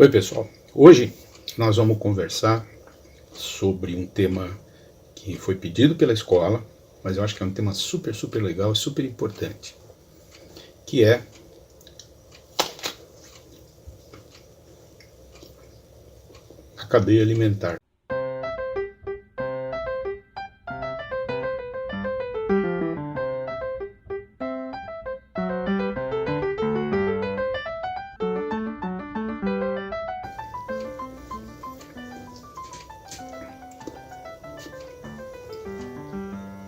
Oi pessoal, hoje nós vamos conversar sobre um tema que foi pedido pela escola, mas eu acho que é um tema super legal e super importante, que é a cadeia alimentar.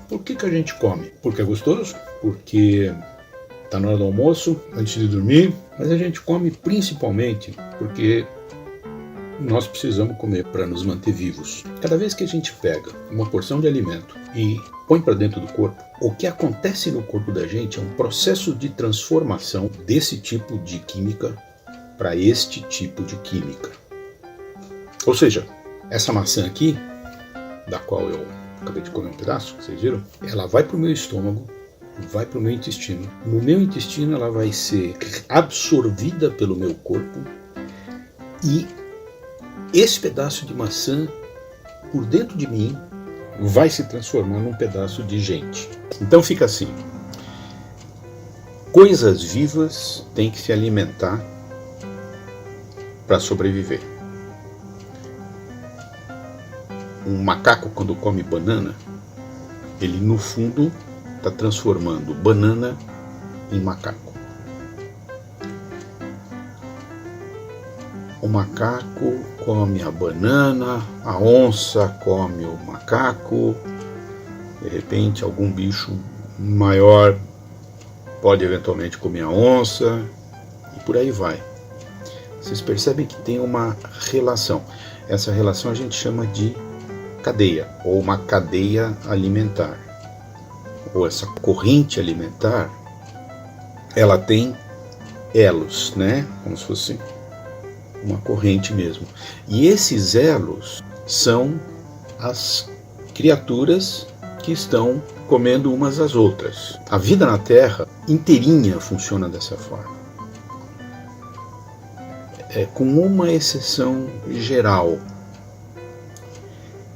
Por que a gente come? Porque é gostoso, porque está na hora do almoço, antes de dormir, mas a gente come principalmente porque nós precisamos comer para nos manter vivos. Cada vez que a gente pega uma porção de alimento e põe para dentro do corpo, o que acontece no corpo da gente é um processo de transformação desse tipo de química para este tipo de química. Ou seja, essa maçã aqui, da qual eu acabei de comer um pedaço, vocês viram? Ela vai para o meu estômago, vai para o meu intestino. No meu intestino ela vai ser absorvida pelo meu corpo e esse pedaço de maçã, por dentro de mim, vai se transformar num pedaço de gente. Então fica assim, coisas vivas têm que se alimentar para sobreviver. Um macaco, quando come banana, ele no fundo está transformando banana em macaco. O macaco come a banana, a onça come o macaco, de repente algum bicho maior pode eventualmente comer a onça, e por aí vai. Vocês percebem que tem uma relação. Essa relação a gente chama de cadeia, ou uma cadeia alimentar, ou essa corrente alimentar, ela tem elos, né? Como se fosse uma corrente mesmo. E esses elos são as criaturas que estão comendo umas às outras. A vida na Terra inteirinha funciona dessa forma. Com uma exceção geral.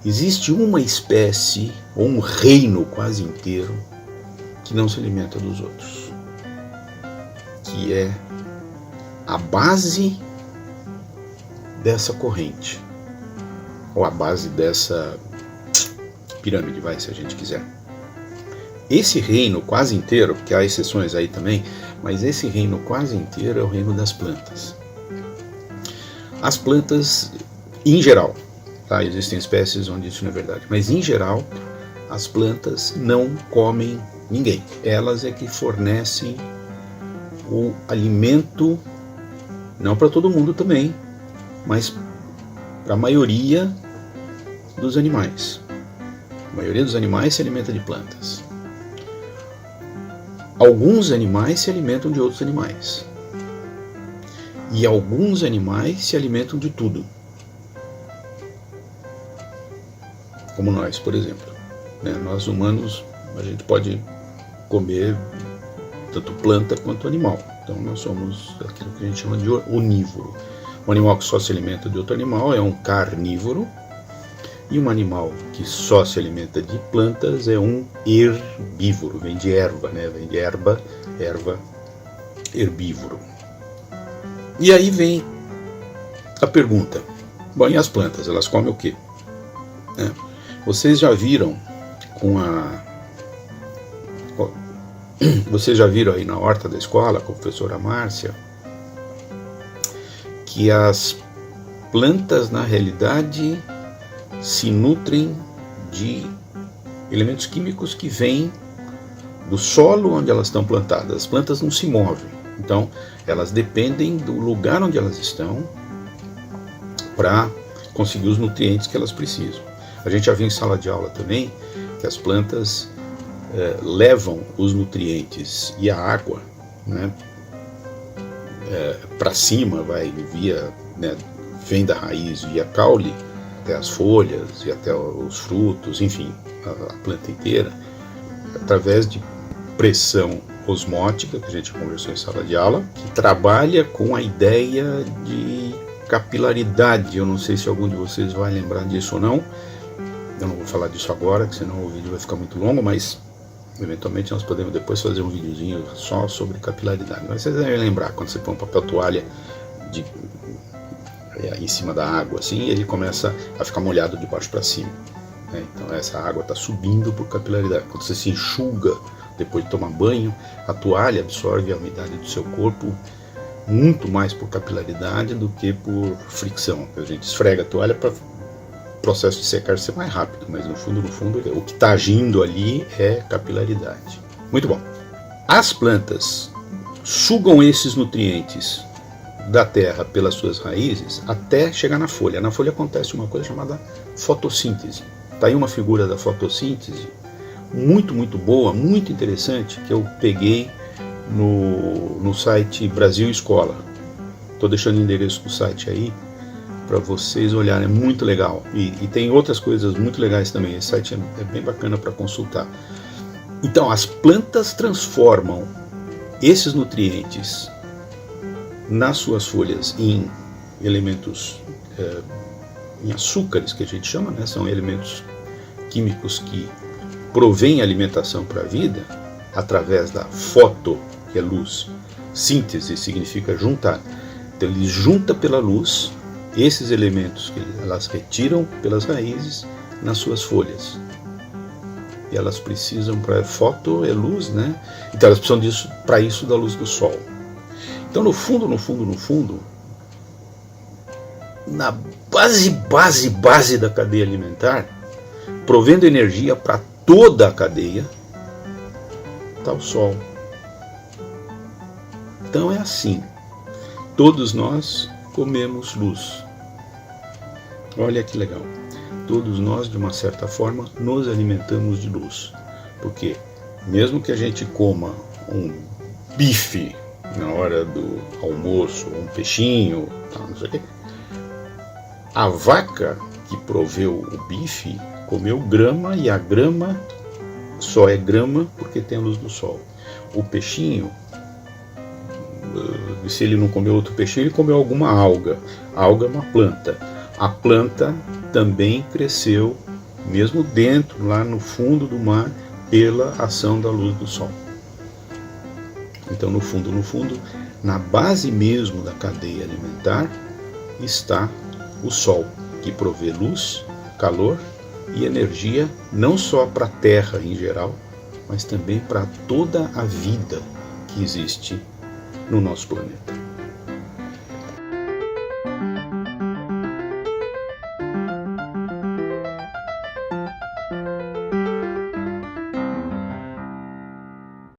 Existe uma espécie, ou um reino quase inteiro, que não se alimenta dos outros. Que é a base dessa corrente. Ou a base dessa pirâmide, se a gente quiser. Esse reino quase inteiro, porque há exceções aí também, mas esse reino quase inteiro é o reino das plantas. As plantas, em geral, existem espécies onde isso não é verdade, mas em geral as plantas não comem ninguém. Elas é que fornecem o alimento, não para todo mundo também, mas para a maioria dos animais. A maioria dos animais se alimenta de plantas. Alguns animais se alimentam de outros animais. E alguns animais se alimentam de tudo. Como nós, por exemplo. Nós humanos, a gente pode comer tanto planta quanto animal. Então nós somos aquilo que a gente chama de onívoro. Um animal que só se alimenta de outro animal é um carnívoro. E um animal que só se alimenta de plantas é um herbívoro. Vem de erva, vem de erva, herbívoro. E aí vem a pergunta. Bom, e as plantas, elas comem o quê? Vocês já viram Vocês já viram aí na horta da escola, com a professora Márcia, que as plantas, na realidade, se nutrem de elementos químicos que vêm do solo onde elas estão plantadas. As plantas não se movem, então elas dependem do lugar onde elas estão para conseguir os nutrientes que elas precisam. A gente já viu em sala de aula também que as plantas levam os nutrientes e a água para cima, vem da raiz via caule até as folhas e até os frutos, enfim, a planta inteira, através de pressão osmótica, que a gente conversou em sala de aula, que trabalha com a ideia de capilaridade. Eu não sei se algum de vocês vai lembrar disso ou não. Eu não vou falar disso agora, que senão o vídeo vai ficar muito longo, mas eventualmente nós podemos depois fazer um videozinho só sobre capilaridade. Mas vocês devem lembrar, quando você põe um papel toalha em cima da água, assim, ele começa a ficar molhado de baixo para cima, né? Então essa água está subindo por capilaridade. Quando você se enxuga depois de tomar banho, a toalha absorve a umidade do seu corpo muito mais por capilaridade do que por fricção. A gente esfrega a toalha para o processo de secar ser mais rápido, mas no fundo, o que está agindo ali é capilaridade. Muito bom. As plantas sugam esses nutrientes da terra pelas suas raízes até chegar na folha. Na folha acontece uma coisa chamada fotossíntese. Está aí uma figura da fotossíntese muito, muito boa, muito interessante, que eu peguei no site Brasil Escola. Estou deixando o endereço do site aí para vocês olharem, é muito legal. E tem outras coisas muito legais também. Esse site é bem bacana para consultar. Então, as plantas transformam esses nutrientes nas suas folhas em elementos, em açúcares, que a gente chama, né? São elementos químicos que provém alimentação para a vida através da foto, que é luz. Síntese significa juntar. Então ele junta pela luz esses elementos que elas retiram pelas raízes nas suas folhas. E elas precisam para foto é luz, né? Então elas precisam disso para isso da luz do sol. Então no fundo, na base da cadeia alimentar, provendo energia para toda a cadeia, está o sol. Então é assim, todos nós comemos luz. Olha que legal, todos nós de uma certa forma nos alimentamos de luz, porque mesmo que a gente coma um bife na hora do almoço, um peixinho, não sei o quê, a vaca que proveu o bife comeu grama, e a grama só é grama porque tem a luz do sol. O peixinho, se ele não comeu outro peixinho, ele comeu alguma alga. A alga é uma planta. A planta também cresceu, mesmo dentro, lá no fundo do mar, pela ação da luz do sol. Então, no fundo, na base mesmo da cadeia alimentar, está o sol, que provê luz, calor e energia, não só para a Terra em geral, mas também para toda a vida que existe no nosso planeta.